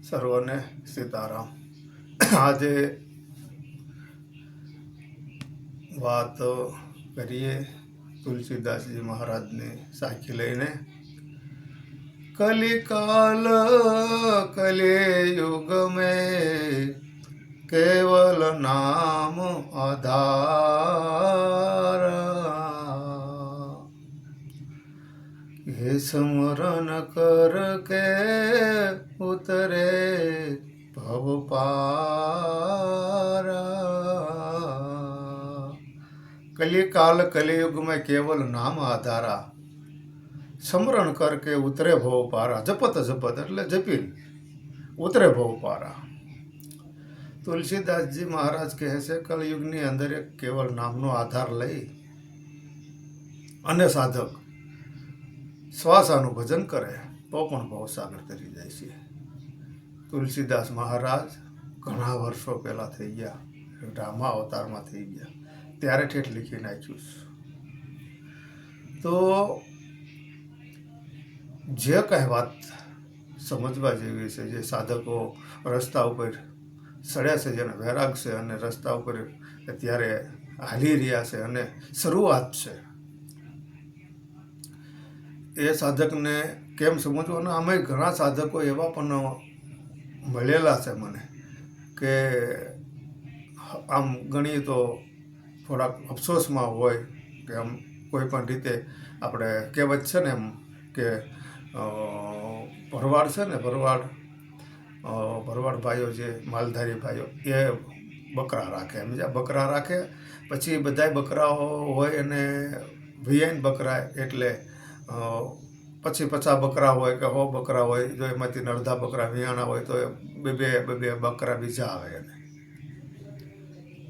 સર્વને સીતારામ। આજે વાત કરીએ તુલસીદાસજી મહારાજની સાખી લઈને। कलिकाल कलियुग में केवल नाम आधार, ये स्मरण करके उतरे भव पारा। कलिकाल कलियुग में केवल नाम आधारा, स्मरण करके उतरे भव पारा। जपत जपत એટલે જપી ઉતરે ભવ પારા। તુલસીદાસજી મહારાજ કહે છે કલયુગની અંદર એક કેવળ નામનો આધાર લઈ અને સાધક શ્વાસાનું ભજન કરે તો પણ ભવસાગર તરી જાય છે। તુલસીદાસ મહારાજ ઘણા વર્ષો પહેલાં થઈ ગયા, રામા અવતારમાં થઈ ગયા, ત્યારે ઠેઠ લીખી નાખ્યું। તો જે કાંઈ વાત સમજવા જેવી છે, જે સાધકો રસ્તા ઉપર સડ્યા છે, જેને વૈરાગ છે અને રસ્તા ઉપર અત્યારે હાલી રહ્યા છે અને શરૂઆત છે, એ સાધકને કેમ સમજવું? અને આમાં ઘણા સાધકો એવા પણ મળેલા છે મને કે આમ ગણીએ તો થોડાક અફસોસમાં હોય કે આમ કોઈ પણ રીતે આપણે કહેવત છે ને એમ કે ભરવાડ છે ને, ભરવાડ ભાઈઓ જે માલધારી ભાઈઓ એ બકરા રાખે, સમજ્યા? બકરા રાખે, પછી બધાય બકરાઓ હોય અને વીઆઈન બકરા એટલે પછી 50 બકરા હોય કે 100 બકરા હોય, જો એમાંથી અડધા બકરા વિયાણા હોય તો બે બકરા બીજા આવે, એને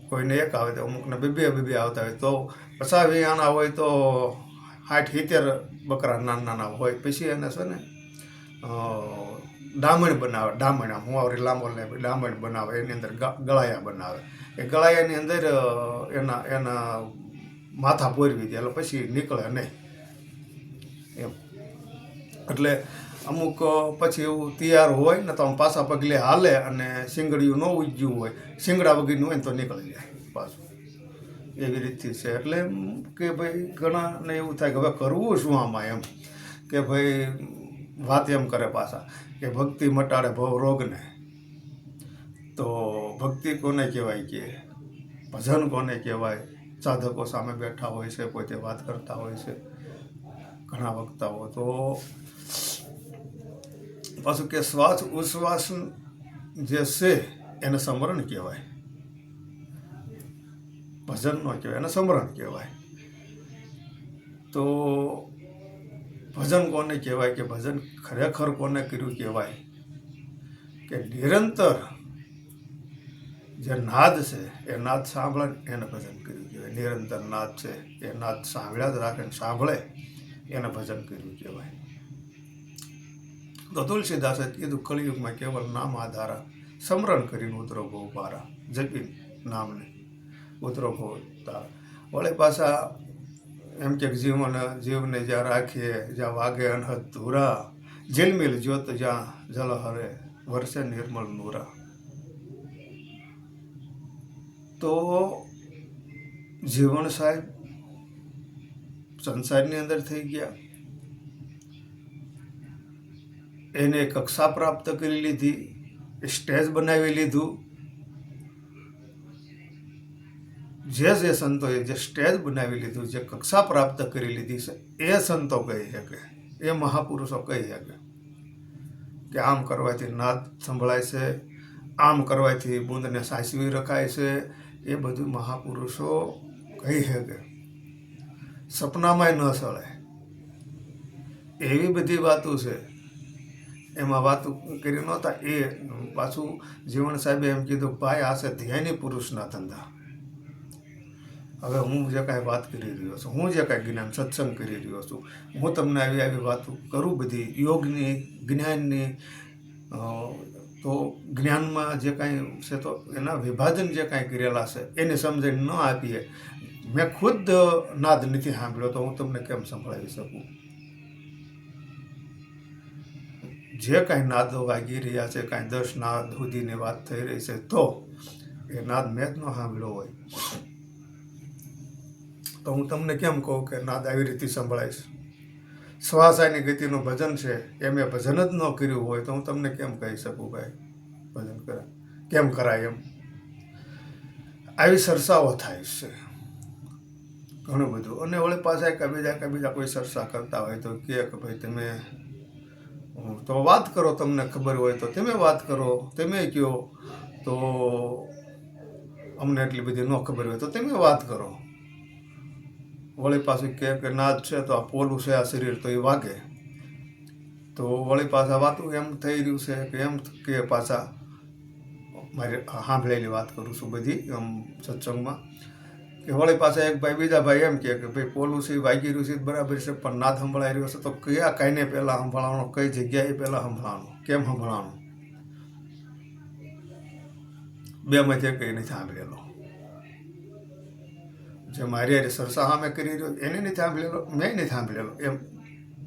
કોઈને એક આવે તો અમુકને બે આવતા હોય, તો 50 વિયાણા હોય તો 60-70 બકરા નાના હોય। પછી એને છે ને ડામણ બનાવે, ડામણ આમ હુંવારી લાંબો લે ડામણ બનાવે, એની અંદર ગળાયા બનાવે, એ ગળાયાની અંદર એના માથા પોરવી દે એટલે પછી નીકળે નહીં એમ। એટલે અમુક પછી એવું તૈયાર હોય ને તો આમ પાછા પગલે હાલે અને શિંગડિયું ન ઉગ્યું હોય, શિંગડા વગરનું હોય ને તો નીકળી જાય પાછું, એવી રીતથી છે। એટલે એમ કે ભાઈ ઘણાને એવું થાય કે હવે કરવું શું આમાં, એમ કે ભાઈ વાત એમ કરે પાછા કે ભક્તિ મટાડે ભવ રોગને। તો ભક્તિ કોને કહેવાય, કે ભજન કોને કહેવાય? સાધકો સામે બેઠા હોય છે, પોતે વાત કરતા હોય છે, ઘણા વક્તાઓ, તો પાછું કે શ્વાસ ઉશ્વાસ જે છે એને સ્મરણ કહેવાય, ભજન ન કહેવાય, એને સ્મરણ કહેવાય। તો ભજન કોને કહેવાય, કે ભજન ખરેખર કોને કર્યું કહેવાય? કે નિરંતર જે નાદ છે એ નાદ સાંભળે એને ભજન કર્યું કહેવાય। નિરંતર નાદ છે એ નાદ સાંભળ્યા જ રાખે, સાંભળે એને ભજન કર્યું કહેવાય। તો તુલસીદાસે કીધું કળિયુગમાં કેવલ નામ આધારા, સ્મરણ કરીને ઉતરો ભવ પારા, જપી નામને ઉતરો ભવ તારા। વળે પાછા એમ કે જીવને જ્યાં રાખીએ, જ્યાં વાગે અનહદ ધૂરા, ઝિલમિલ જ્યોત જ્યાં જલ હરે, વર્ષે નિર્મળ નૂરા। તો જીવન સાહેબ સંસારની અંદર થઈ ગયા, એને કક્ષા પ્રાપ્ત કરી લીધી, સ્ટેજ બનાવી લીધું। જે સંતોએ જે સ્ટેજ બનાવી લીધું, જે કક્ષા પ્રાપ્ત કરી લીધી છે, એ સંતો કહી શકે, એ મહાપુરુષો કહી શકે કે આમ કરવાથી નાદ સંભળાય છે, આમ કરવાથી બુંદને સાચવી રખાય છે, એ બધું મહાપુરુષો કહી શકે। સપનામાંય ન સળે એવી બધી વાતો છે, એમાં વાતો કરી નહોતા। એ પાછું જીવન સાહેબે એમ કીધું ભાઈ આ છે ધ્યાની પુરુષના ધંધા। હવે હું જે કાંઈ વાત કરી રહ્યો છું, હું જે કાંઈ જ્ઞાન સત્સંગ કરી રહ્યો છું, હું તમને આવી વાતો કરું બધી યોગની, જ્ઞાનની, તો જ્ઞાનમાં જે કાંઈ છે તો એના વિભાજન જે કાંઈ કરેલા છે એની સમજણ ન આપીએ। મેં ખુદ નાદ નથી સાંભળ્યો તો હું તમને કેમ સંભળાવી શકું? જે કાંઈ નાદો વાગી રહ્યા છે, કાંઈ 10 નાદ સુધીની વાત થઈ રહી છે, તો એ નાદ મેં જ ન સાંભળ્યો હોય તો હું તમને કેમ કહું કે નાદ આવી રીતે સંભળાઈશ. શ્વાસાની ગતિનું ભજન છે એ મેં ભજન જ ન કર્યું હોય તો હું તમને કેમ કહી શકું ભાઈ ભજન કરે કેમ કરાય એમ. આવી સરસાઓ થાય છે ઘણું બધું. અને વળી પાછા બીજા કોઈ સરસા કરતા હોય તો કે ભાઈ તમે તો વાત કરો, તમને ખબર હોય તો તમે વાત કરો, તમે કહો, તો અમને એટલી બધી ન ખબર હોય તો તમે વાત કરો. વળી પાછું કે નાદ છે તો આ પોલું છે આ શરીર તો એ વાગે, તો વળી પાછા વાતું એમ થઈ રહ્યું છે કે એમ કે પાછા મારી સાંભળેલી વાત કરું છું બધી એમ સત્સંગમાં કે વળી પાછા એક ભાઈ બીજા ભાઈ એમ કે ભાઈ પોલું છે વાગી રહ્યું છે બરાબર છે પણ નાદ સંભળાઈ રહ્યો છે તો કયા કાંઈને પહેલાં સંભળાવવાનો, કઈ જગ્યાએ પહેલાં સંભળાવવાનું, કેમ સંભળાવવાનું, બેમાંથી કંઈ નથી સાંભળેલો. જે મારી હારે સરસા સામે કરી રહ્યો એને નથી સાંભળેલો, મેં નથી સાંભળેલો. એમ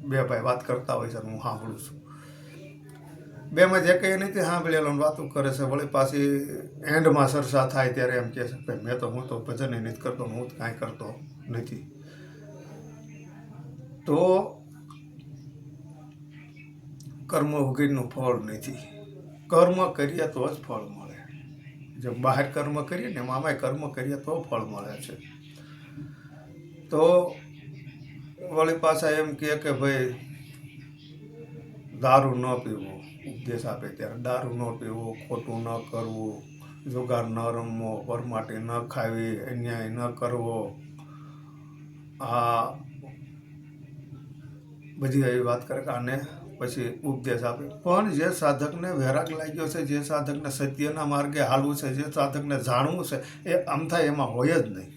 બે ભાઈ વાત કરતા હોય છે હું સાંભળું છું. બેમાંથી કંઈ નથી સાંભળેલો વાતું કરે છે. વળી પાછી એન્ડમાં સરસા થાય ત્યારે એમ કહે છે ભાઈ મેં તો હું તો ભજન નથી કરતો, હું તો કાંઈ કરતો નથી. તો કર્મ વગરનું ફળ નથી. કર્મ કરીએ તો જ ફળ મળે. જે બહાર કર્મ કરીએ ને આમાંય કર્મ કરીએ તો ફળ મળે છે. તો વળી પાછા એમ કે ભાઈ દારૂ ન પીવો, ઉપદેશ આપે ત્યારે દારૂ ન પીવો, ખોટું ન કરવું, જુગાર ન રમવો, પરમાટી ન ખાવી, અન્યાય ન કરવો, આ બધી એવી વાત કરે અને પછી ઉપદેશ આપે. પણ જે સાધકને વૈરાગ લાગ્યો છે, જે સાધકને સત્યના માર્ગે હાલવું છે, જે સાધકને જાણવું છે એ અમથા એમાં હોય જ નહીં.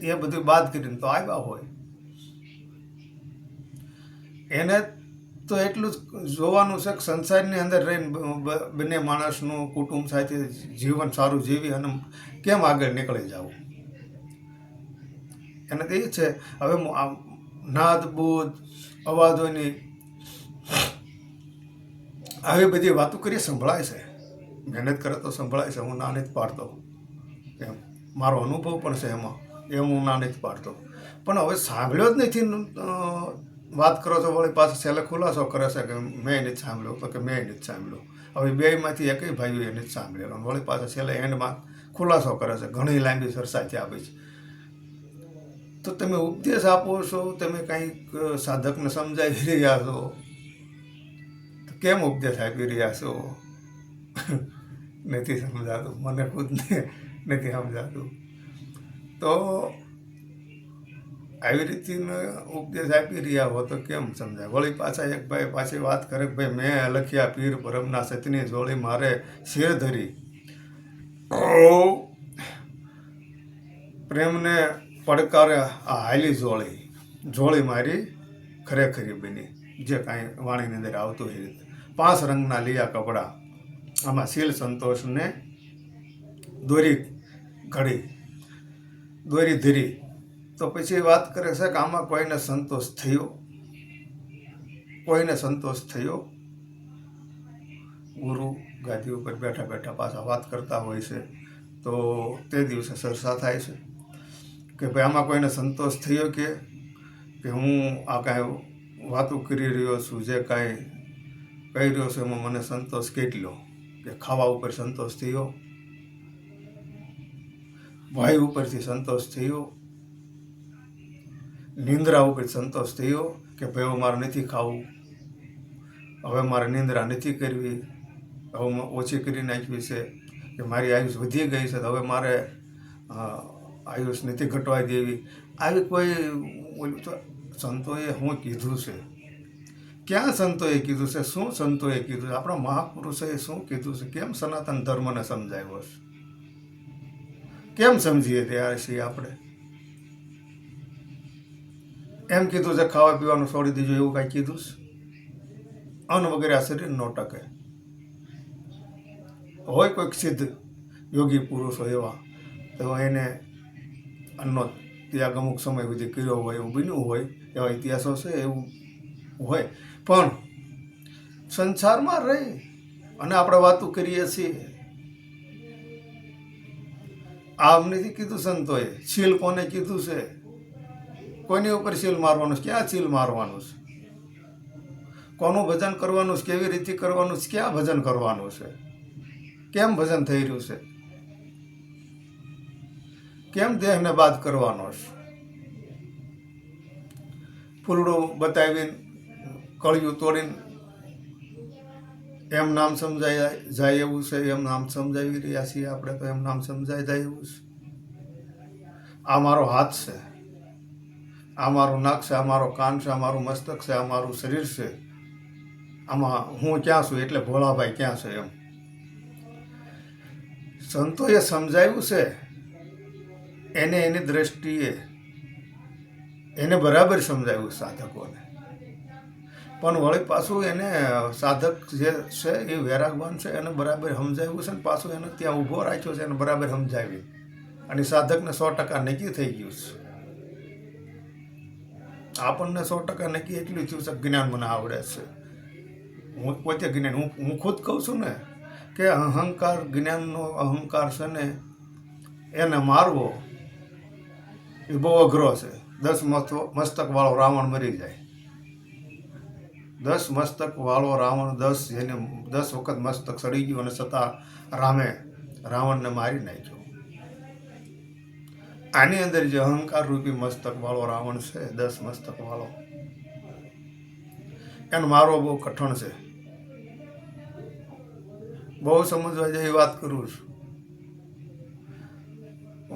એ બધું બાદ કરીને તો આવ્યા હોય. એને તો એટલું જ જોવાનું છે કે સંસારની અંદર રહીને બંને માણસનું કુટુંબ સાથે જીવન સારું જીવી અને કેમ આગળ નીકળી જવું. એને તો એ છે હવે નાદ બુદ્ધ અવાજોની આવી બધી વાતો કરીએ સંભળાય છે, મહેનત કરે તો સંભળાય છે. હું ના નથી પાડતો, એમ મારો અનુભવ પણ છે એમાં, એમ હું ના નથી પાડતો. પણ હવે સાંભળ્યો જ નથી વાત કરો છો વળી પાછા છેલ્લે ખુલાસો કરે છે કે મેં નથી સાંભળ્યો, તો કે મેં નથી સાંભળ્યો. હવે બેમાંથી એકય ભાઈઓ એ નથી સાંભળેલો. વળી પાછા છેલ્લે એન્ડમાં ખુલાસો કરે છે. ઘણી લાંબી ચર્ચા ત્યાં આપી છે. તો તમે ઉપદેશ આપો છો, તમે કંઈક સાધકને સમજાવી રહ્યા છો, તો કેમ ઉપદેશ આપી રહ્યા છો નથી સમજાતું, મને ખુદને નથી સમજાતું. તો આવી રીતનો ઉપદેશ આપી રહ્યા હો તો કેમ સમજાય. વળી પાછા એક ભાઈ પાછી વાત કરે કે ભાઈ મેં લખ્યા પીર પરમના સતની જોડી મારે શેર ધરી, પ્રેમને પડકારે આ હાલી જોળી મારી ખરેખરી બની. જે કાંઈ વાણીની અંદર આવતું એ રીતે 5 રંગના લીયા કપડાં, આમાં શીલ સંતોષને દોરી ઘડી, દોરી ધરી. તો પછી વાત કરે છે કે આમાં કોઈને સંતોષ થયો, કોઈને સંતોષ થયો. ગુરુ ગાદી ઉપર બેઠા બેઠા પાછા વાત કરતા હોય છે તો તે દિવસે ચર્ચા થાય છે કે ભાઈ આમાં કોઈને સંતોષ થયો કે હું આ કાંઈ વાતો કરી રહ્યો છું, જે કાંઈ કહી રહ્યો છું એમાં મને સંતોષ કેટલો, કે ખાવા ઉપર સંતોષ થયો, ભાઈ ઉપરથી સંતોષ થયો, નિંદ્રા ઉપર સંતોષ થયો કે ભાઈ હવે મારે નથી ખાવું, હવે મારે નિંદ્રા નથી કરવી, હવે ઓછી કરી નાખવી છે, કે મારી આયુષ વધી ગઈ છે, હવે મારે આયુષ નથી ઘટવા દેવી. આવી કોઈ ઓલું તો સંતોએ શું કીધું છે, ક્યાં સંતોએ કીધું છે, શું સંતોએ કીધું છે, આપણા મહાપુરુષોએ શું કીધું છે, કેમ સનાતન ધર્મને સમજાવ્યો છે, કેમ સમજીએ ત્યારે છીએ આપણે. એમ કીધું છે ખાવા પીવાનું છોડી દીધું એવું કાંઈ કીધું છે? અન્ન વગેરે આ શરીર ન ટકે. હોય કોઈક સિદ્ધ યોગી પુરુષો એવા તો એને અન્નનો ત્યાગ અમુક સમય સુધી કર્યો હોય, એવું બન્યું હોય, એવા ઇતિહાસો છે, એવું હોય. પણ સંસારમાં રહી અને આપણે વાતો કરીએ છીએ. આમ નથી કીધું સંતોએ. શીલ કોને કીધું છે? કોઈની ઉપર શીલ મારવાનું છે? ક્યાં શીલ મારવાનું છે? કોનું ભજન કરવાનું છે? કેવી રીતે કરવાનું છે? ક્યાં ભજન કરવાનું છે? કેમ ભજન થઈ રહ્યું છે? કેમ દેહને બાદ કરવાનો છે? ફૂલડું બતાવીને કળિયું તોડીને એમ નામ સમજાય જાય એવું છે. એમ નામ સમજાવી રહ્યા છીએ આપણે તો. એમ નામ સમજાય જાય એવું છે. આ મારો હાથ છે, આ મારું નાક છે, આ મારો કાન છે, આ મારું મસ્તક છે, આ મારું શરીર છે. આમાં હું ક્યાં છું એટલે ભોળાભાઈ ક્યાં છે? એમ સંતોએ સમજાવ્યું છે. એને એની દ્રષ્ટિએ એને બરાબર સમજાવ્યું સાધકોને. પણ વળી પાછું એને સાધક જે છે એ વૈરાગવાન છે, એને બરાબર સમજાવ્યું છે ને પાછું એને ત્યાં ઊભો રાખ્યો છે, એને બરાબર સમજાવી. અને સાધકને 100% નક્કી થઈ ગયું છે. આપણને 100% નક્કી એટલું થયું છે જ્ઞાન મને આવડે છે. હું પોતે જ્ઞાન હું ખુદ કહું છું ને કે અહંકાર, જ્ઞાનનો અહંકાર છે ને એને મારવો એ બહુ અઘરો છે. 10 મસ્તકવાળો રાવણ મરી જાય. 10 મસ્તકવાળો રાવણ 10 વખત મસ્તક સડી ગયું અને છતાં રામે રાવણને મારી નાખ્યો. આની અંદર જે અહંકાર રૂપી મસ્તકવાળો રાવણ છે, 10 મસ્તકવાળો, એને મારવો બહુ કઠણ છે. બહુ સમજવા જેવી વાત કરું છું.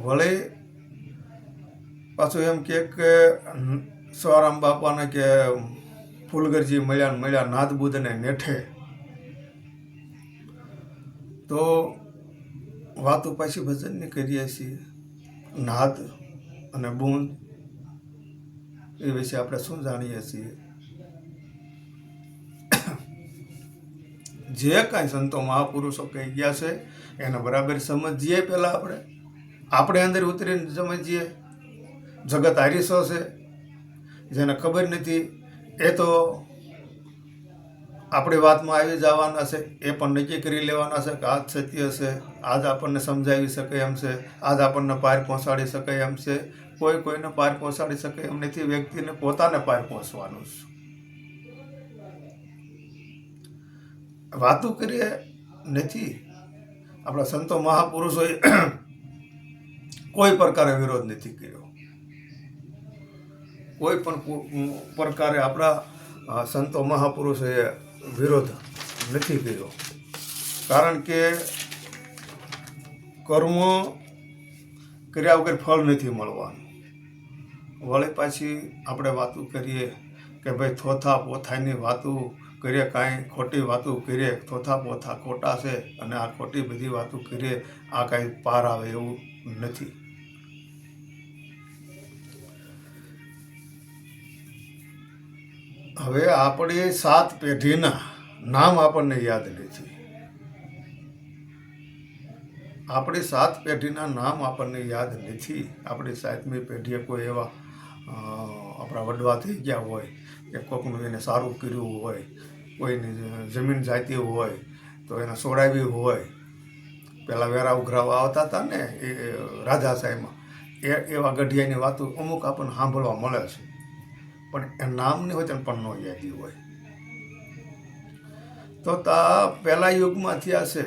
વળી પાછું એમ કે સવારામ બાપાને કે ફૂલગરજી મળ્યા નાદ બુધને નેઠે. તો વાતો પાછી ભજનની કરીએ છીએ. નાદ અને બૂંદ એ વિશે આપણે શું જાણીએ છીએ? જે કાંઈ સંતો મહાપુરુષો કહી ગયા છે એને બરાબર સમજીએ. પહેલાં આપણે અંદર ઉતરીને સમજીએ. જગત હારીસો છે, જેને ખબર નથી એ તો આપણી વાતમાં આવી જવાના છે. એ પણ નક્કી કરી લેવાના છે કે આજ સત્ય છે, આજ આપણને સમજાવી શકે એમ છે, આજ આપણને પાર પહોંચાડી શકે એમ છે. કોઈને પાર પહોંચાડી શકે એમ નથી. વ્યક્તિને પોતાને પાર પહોંચવાનું છે. વાતો કરીએ નથી. આપણા સંતો મહાપુરુષોએ કોઈ પ્રકારે વિરોધ નથી કર્યો. કોઈ પણ પ્રકારે આપણા સંતો મહાપુરુષોએ વિરોધ નથી કર્યો. કારણ કે કર્મ કર્યા વગર ફળ નથી મળવાનું. વળી પાછી આપણે વાતો કરીએ કે ભાઈ થોથા પોથાની વાતો કરીએ, કાંઈ ખોટી વાતો કરીએ, થોથા પોથા ખોટા છે અને આ ખોટી બધી વાતો કરીએ, આ કાંઈ પાર આવે એવું નથી. હવે આપણી 7 પેઢીના નામ આપણને યાદ નથી. આપણી 7 પેઢીના નામ આપણને યાદ નથી. આપણી 7મી પેઢીએ કોઈ એવા આપણા વડવા થઈ ગયા હોય કે કોઈકનું એને સારું કર્યું હોય, કોઈની જમીન જાતી હોય તો એને સોડાવી હોય. પહેલાં વેરા ઉઘરાવા આવતા હતા ને એ રાજાશાહીમાં, એવા ગઢિયાની વાતો અમુક આપણને સાંભળવા મળે છે. પણ એ નામ નહીં હોય તેને પણ ન યાદી હોય. તો પહેલા યુગમાં થયા છે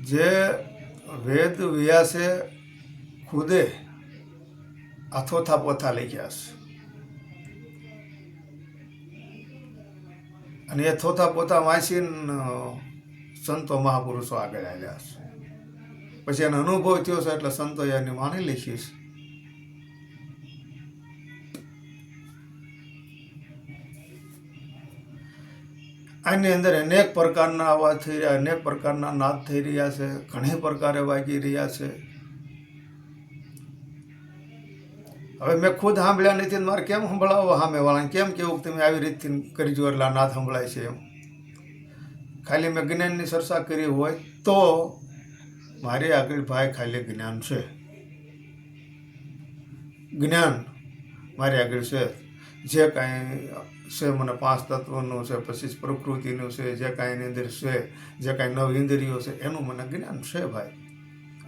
જે વેદ વ્યાસે ખુદે આ થોથા પોથા લખ્યા છે. અને એ થોથા પોથા વાંચીને સંતો મહાપુરુષો આગળ આવ્યા છે. પછી એનો અનુભવ થયો છે એટલે સંતોએ એની વાણી લખી છે. આની અંદર અનેક પ્રકારના અવાજ થઈ રહ્યા, અનેક પ્રકારના નાદ થઈ રહ્યા છે, ઘણી પ્રકારે વાગી રહ્યા છે. હવે મેં ખુદ સાંભળ્યા નથી, મારે કેમ સંભળાવો સામેવાળાને? કેમ કેવું તમે આવી રીતથી કરી જો એટલે નાદ સંભળાય છે એમ? ખાલી મેં જ્ઞાનની ચર્ચા કરી હોય તો મારી આગળ ભાઈ ખાલી જ્ઞાન છે, જ્ઞાન મારી આગળ છે. જે કાંઈ છે મને 5 તત્વનું છે, પછી પ્રકૃતિનું છે, જે કાંઈ એની અંદર છે, જે કાંઈ નવ ઇન્દ્રિયો છે એનું મને જ્ઞાન છે ભાઈ.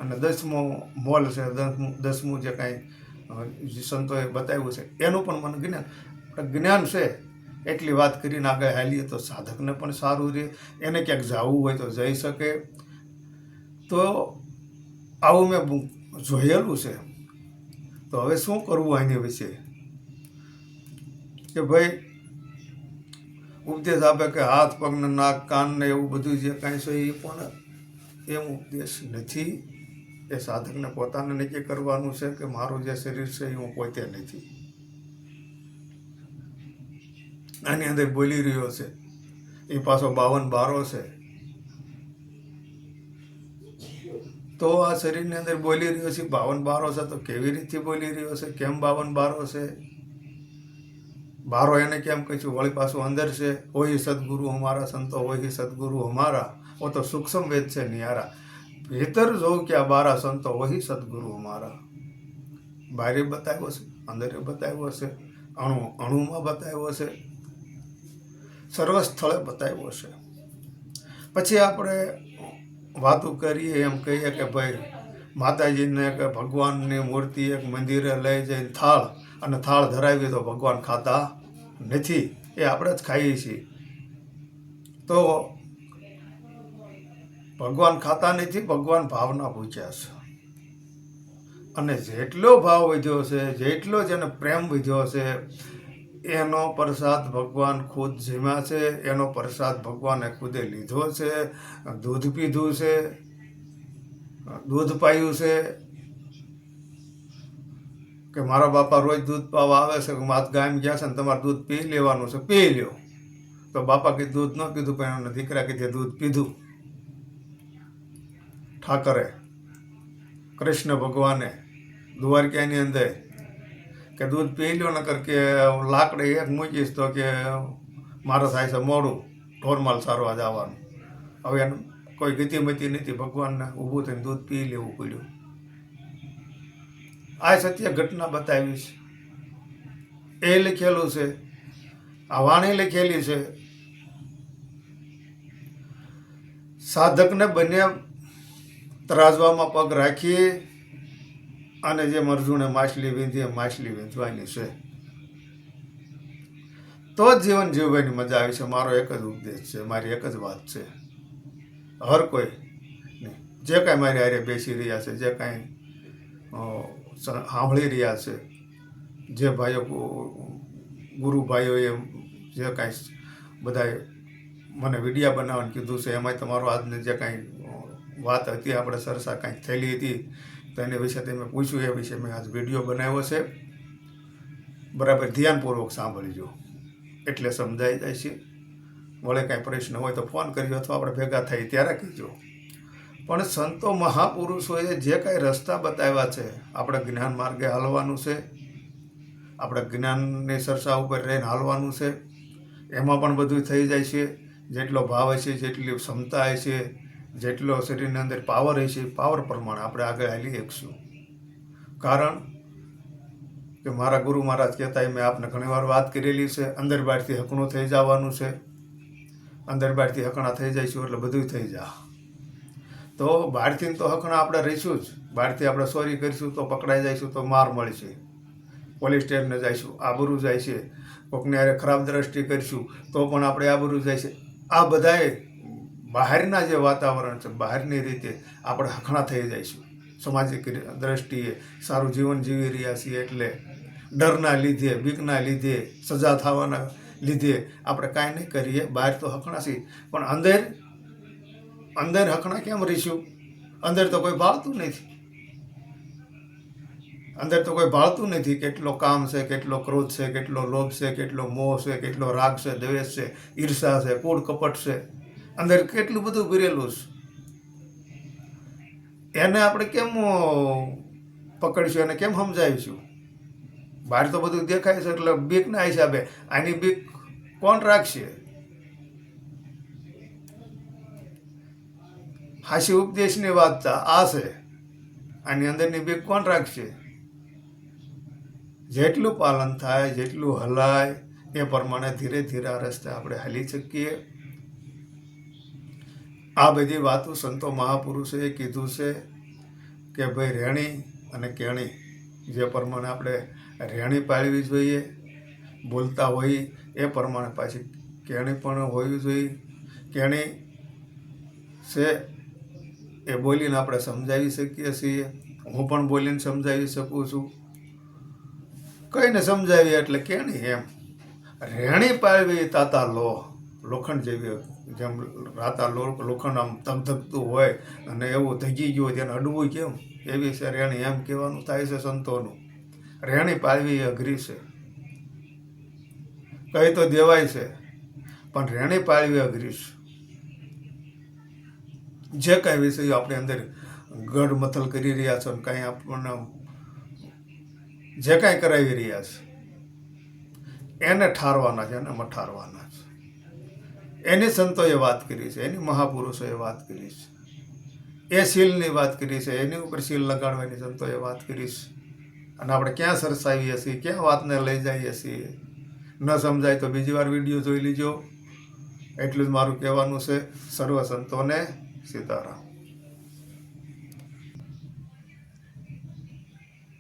અને 10મો મોલ છે, 10મું જે કાંઈ સંતોએ બતાવ્યું છે એનું પણ મને જ્ઞાન છે. એટલી વાત કરીને આગળ હાલીએ તો સાધકને પણ સારું રહે, એને ક્યાંક જવું હોય તો જઈ શકે. તો આવું મેં જોયેલું છે. તો હવે શું કરવું આની વિશે કે ભાઈ ઉપદેશ આપે કે હાથ પગને નાક કાન ને એવું બધું જે કાંઈ છે એ પણ એમ ઉપદેશ નથી. એ સાધકને પોતાને નક્કી કરવાનું છે કે મારું જે શરીર છે એ હું પોતે નથી. આની અંદર બોલી રહ્યો છે એ પાછો 52 બારો છે. તો આ શરીરની અંદર બોલી રહ્યો છે 52 બારો છે, તો કેવી રીતે બોલી રહ્યો છે, કેમ 52 બારો છે? બારો એને કેમ કહીશું? વળી પાછું અંદર છે ઓહી સદગુરુ અમારા સંતો ઓહી સદગુરુ અમારા, ઓ તો સૂક્ષ્મ વેદ છે નિયારા. ભીતર જોઉં કે આ બારા સંતો વહી સદગુરુ અમારા. બારે બતાવ્યો છે, અંદરે બતાવ્યો છે, અણુમાં બતાવ્યો છે, સર્વ સ્થળે બતાવ્યો છે. પછી આપણે વાતો કરીએ એમ કહીએ કે ભાઈ માતાજીને કે ભગવાનની મૂર્તિ એક મંદિરે લઈ જઈને થાળ ધરાવી તો ભગવાન ખાતા નથી, એ આપણે જ ખાઈએ છીએ. તો ભગવાન ખાતા નથી, ભગવાન ભાવના પૂછ્યા છે. અને જેટલો ભાવ વધ્યો છે, જેટલો જેને પ્રેમ વધ્યો છે, એનો પ્રસાદ ભગવાન ખુદ જીમ્યા છે, એનો પ્રસાદ ભગવાને ખુદે લીધો છે. દૂધ પીધું છે, દૂધ પાયું છે કે મારા બાપા રોજ દૂધ પાવા આવે છે કે માત ગામ ગયા છે ને તમારે દૂધ પી લેવાનું છે, પી લ્યો. તો બાપા કીધું દૂધ ન પીધું, પણ એના દીકરા કીધે દૂધ પીધું. ઠાકરે કૃષ્ણ ભગવાને દ્વારકાની અંદર કે દૂધ પી લ્યો, નકર કે લાકડે એક મૂકીશ તો કે મારે થાય છે મોડું ઢોરમાલ સારવા જવાનું. હવે એને કોઈ ગતિમતી નથી, ભગવાનને ઊભું થઈને દૂધ પી લેવું પડ્યું. આ સત્ય ઘટના બતાવીશ. એ લખેલું છે, આ વાણી લખેલી છે. સાધકને બંને ત્રાજવામાં પગ રાખી અને જે અર્જુને માછલી વીંધી માછલી વીંધવાની છે, તો જ જીવન જીવવાની મજા આવી છે. મારો એક જ ઉપદેશ છે, મારી એક જ વાત છે. હર કોઈ જે કાંઈ મારી હારે બેસી રહ્યા છે, જે કાંઈ સાંભળી રહ્યા છે, જે ભાઈઓ ગુરુ ભાઈઓએ જે કાંઈ બધાએ મને વિડીયા બનાવવાનું કીધું છે, એમાં તમારો આજને જે કાંઈ વાત હતી, આપણે ચર્ચા કાંઈક થયેલી હતી, તો એની વિશે તમે પૂછ્યું, એ વિશે મેં આજ વિડીયો બનાવ્યો છે. બરાબર ધ્યાનપૂર્વક સાંભળજો, એટલે સમજાઈ જાય છે. વળે કાંઈ પ્રશ્ન હોય તો ફોન કરજો, અથવા આપણે ભેગા થઈ ત્યારે કહેજો. પણ સંતો મહાપુરુષોએ જે કાંઈ રસ્તા બતાવ્યા છે, આપણે જ્ઞાન માર્ગે હાલવાનું છે, આપણે જ્ઞાનની ચર્ચા ઉપર રહીને હાલવાનું છે. એમાં પણ બધું થઈ જાય છે. જેટલો ભાવ હશે, જેટલી ક્ષમતા હશે, જેટલો શરીરની અંદર પાવર હશે, પાવર પ્રમાણે આપણે આગળ હાલી શકશું. કારણ કે મારા ગુરુ મહારાજ કહેતા, મેં આપને ઘણીવાર વાત કરેલી છે, અંદર બહારથી હકણું થઈ જવાનું છે. અંદર બહારથી હકણા થઈ જઈશું એટલે બધું થઈ જા. તો બહારથી તો હકણા આપણે રહીશું જ. બહારથી આપણે ચોરી કરીશું તો પકડાઈ જઈશું, તો માર મળશે, પોલીસ સ્ટેશને જઈશું, આબરૂ જાય છે. કોકને હારે ખરાબ દ્રષ્ટિ કરીશું તો પણ આપણે આબરૂ જાય છે. આ બધાએ બહારના જે વાતાવરણ છે, બહારની રીતે આપણે હકણા થઈ જઈશું. સામાજિક દ્રષ્ટિએ સારું જીવન જીવી રહ્યા છીએ એટલે ડરના લીધે, બીકના લીધે, સજા થવાના લીધે આપણે કાંઈ નહીં કરીએ. બહાર તો હકણા છીએ, પણ અંદર હકણા કેમ રહીશું? અંદર તો કોઈ ભાળતું નથી. અંદર તો કોઈ ભાળતું નથી. કેટલો કામ છે, કેટલો ક્રોધ છે, કેટલો લોભ છે, કેટલો મોહ છે, કેટલો રાગ છે, દ્વેષ છે, ઈર્ષા છે, કૂડ કપટ છે. અંદર કેટલું બધું ભરેલું છે. એને આપણે કેમ પકડીશું, એને કેમ સમજાવીશું? બહાર તો બધું દેખાય છે એટલે બીકના હિસાબે. આની બીક કોણ રાખશે? હાસી ઉપદેશની વાત આ છે. આની અંદરની બીક કોણ રાખશે? જેટલું પાલન થાય, જેટલું હલાય એ પ્રમાણે ધીરે ધીરે આ રસ્તે આપણે હાલી શકીએ. આ બધી વાતો સંતો મહાપુરુષોએ કીધું છે કે ભાઈ રહેણી અને કહેણી જે પ્રમાણે આપણે રહેણી પાળવી જોઈએ, બોલતા હોઈએ એ પ્રમાણે પાછી કહેણી પણ હોવી જોઈએ. કહેણી છે એ બોલીને આપણે સમજાવી શકીએ છીએ. હું પણ બોલીને સમજાવી શકું છું. કઈને સમજાવીએ એટલે કહેણી એમ. રહેણી પાળવી તાતા લોખંડ જેવી, જેમ રાતા લોખંડ આમ ધગધગતું હોય અને એવું ધગી ગયું હોય તેને અડવું કેમ, એવી છે રહેણી, એમ કહેવાનું થાય છે સંતોનું. રહેણી પાળવી અઘરી છે, કહી તો દેવાય છે પણ રહેણી પાળવી અઘરી છે. જે કાંઈ વિષયો આપણે અંદર ગઢ મથલ કરી રહ્યા છો, કાંઈ આપણને જે કાંઈ કરાવી રહ્યા છે એને ઠારવાના છે, એને મઠારવાના છે. એની સંતોએ વાત કરી છે, એની મહાપુરુષોએ વાત કરી છે, એ શીલની વાત કરી છે, એની ઉપર શીલ લગાડવાની સંતોએ વાત કરી છે. અને આપણે ક્યાં સરસાવીએ છીએ, ક્યાં વાતને લઈ જઈએ છીએ. ન સમજાય તો બીજી વાર વિડીયો જોઈ લીજો. એટલું જ મારું કહેવાનું છે. સર્વ સંતોને સીતારામ.